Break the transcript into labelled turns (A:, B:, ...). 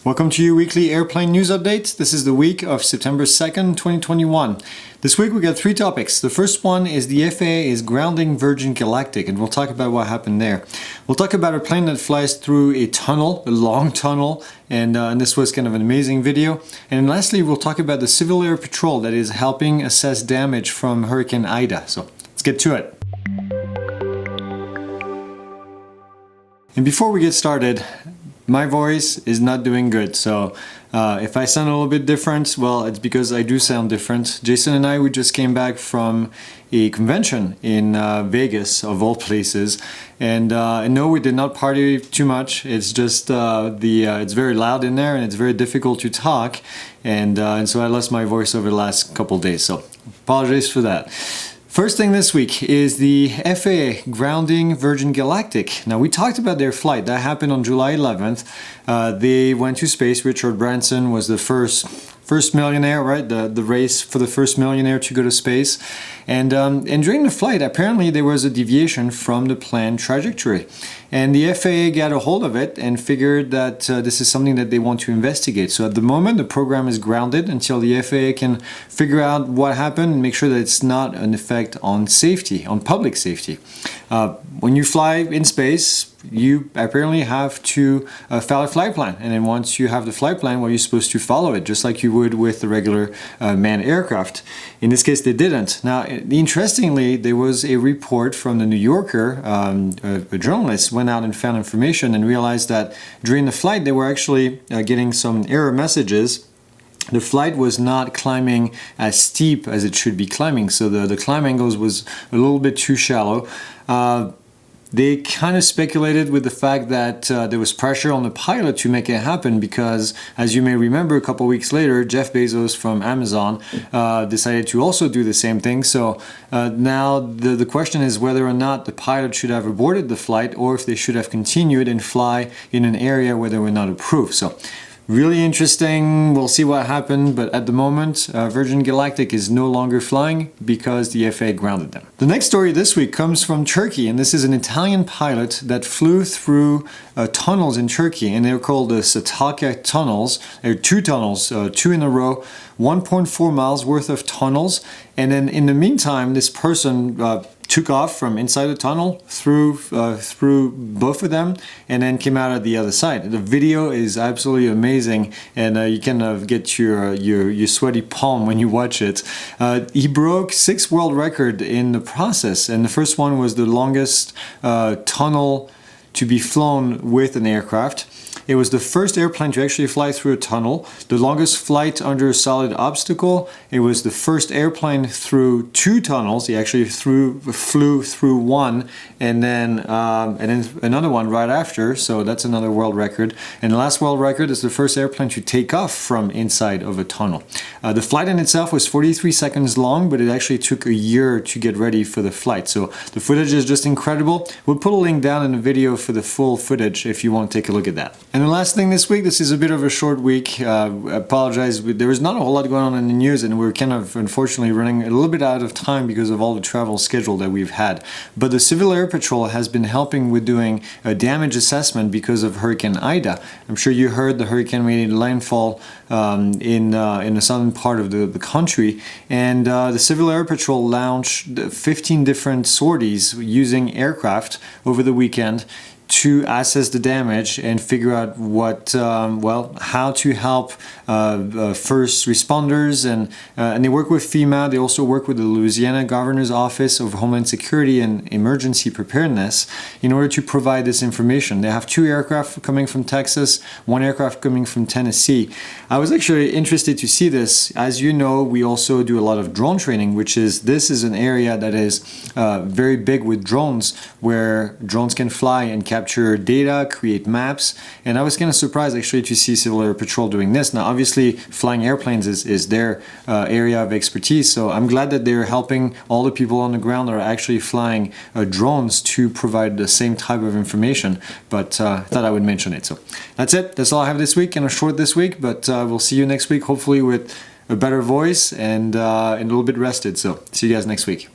A: Welcome to your weekly airplane news update. This is the week of September 2nd, 2021. This week we got three topics. The first one is the FAA is grounding Virgin Galactic, and we'll talk about what happened there. We'll talk about a plane that flies through a tunnel, a long tunnel, and this was kind of an amazing video. And lastly, we'll talk about the Civil Air Patrol that is helping assess damage from Hurricane Ida. So let's get to it. And before we get started, my voice is not doing good, so if I sound a little bit different, well, it's because I do sound different. Jason and I, we just came back from a convention in Vegas, of all places, and no, we did not party too much. It's just it's very loud in there, and it's very difficult to talk, and so I lost my voice over the last couple of days, so apologize for that. First thing this week is the FAA grounding Virgin Galactic. Now, we talked about their flight. That happened on July 11th. They went to space. Richard Branson was the first millionaire, right? The race for the first millionaire to go to space. And during the flight, apparently there was a deviation from the planned trajectory. And the FAA got a hold of it and figured that this is something that they want to investigate. So at the moment, the program is grounded until the FAA can figure out what happened and make sure that it's not an effect on safety, on public safety. When you fly in space, you apparently have to file a flight plan, and then once you have the flight plan, well, you're supposed to follow it just like you would with the regular manned aircraft. In this case, they didn't. Now, interestingly, there was a report from the New Yorker. A journalist went out and found information and realized that during the flight they were actually getting some error messages. The flight was not climbing as steep as it should be climbing, so the climb angles was a little bit too shallow. They kind of speculated with the fact that there was pressure on the pilot to make it happen because, as you may remember, a couple weeks later, Jeff Bezos from Amazon decided to also do the same thing. So now the question is whether or not the pilot should have aborted the flight or if they should have continued and fly in an area where they were not approved. So really interesting. We'll see what happened, but at the moment, Virgin Galactic is no longer flying because the FAA grounded them. The next story this week comes from Turkey, and this is an Italian pilot that flew through tunnels in Turkey, and they're called the Satakya tunnels. There are two tunnels, two in a row, 1.4 miles worth of tunnels, and then in the meantime, this person took off from inside the tunnel through both of them and then came out at the other side. The video is absolutely amazing, and you can get your sweaty palm when you watch it. He broke 6 world records in the process, and the first one was the longest tunnel to be flown with an aircraft. It was the first airplane to actually fly through a tunnel, the longest flight under a solid obstacle. It was the first airplane through 2 tunnels. He actually flew through one and then another one right after, so that's another world record. And the last world record is the first airplane to take off from inside of a tunnel. The flight in itself was 43 seconds long, but it actually took a year to get ready for the flight. So the footage is just incredible. We'll put a link down in the video for the full footage if you want to take a look at that. And the last thing this week, this is a bit of a short week. I apologize, there was not a whole lot going on in the news, and we're kind of unfortunately running a little bit out of time because of all the travel schedule that we've had. But the Civil Air Patrol has been helping with doing a damage assessment because of Hurricane Ida. I'm sure you heard the hurricane made landfall in the southern part of the country, and the Civil Air Patrol launched 15 different sorties using aircraft over the weekend to assess the damage and figure out how to help first responders, and they work with FEMA. They also work with the Lousiana Governor's Office of Homeland Security and Emergency Preparedness in order to provide this information. They have 2 aircraft coming from Texas, 1 aircraft coming from Tennessee. I was actually interested to see this. As you know, we also do a lot of drone training, this is an area that is very big with drones, where drones can fly and capture data, create maps, and I was kind of surprised actually to see Civil Air Patrol doing this. Now, obviously, flying airplanes is their area of expertise, so I'm glad that they're helping all the people on the ground that are actually flying drones to provide the same type of information, but I thought I would mention it. So that's it. That's all I have this week, and a short this week, but we'll see you next week, hopefully with a better voice and a little bit rested. So see you guys next week.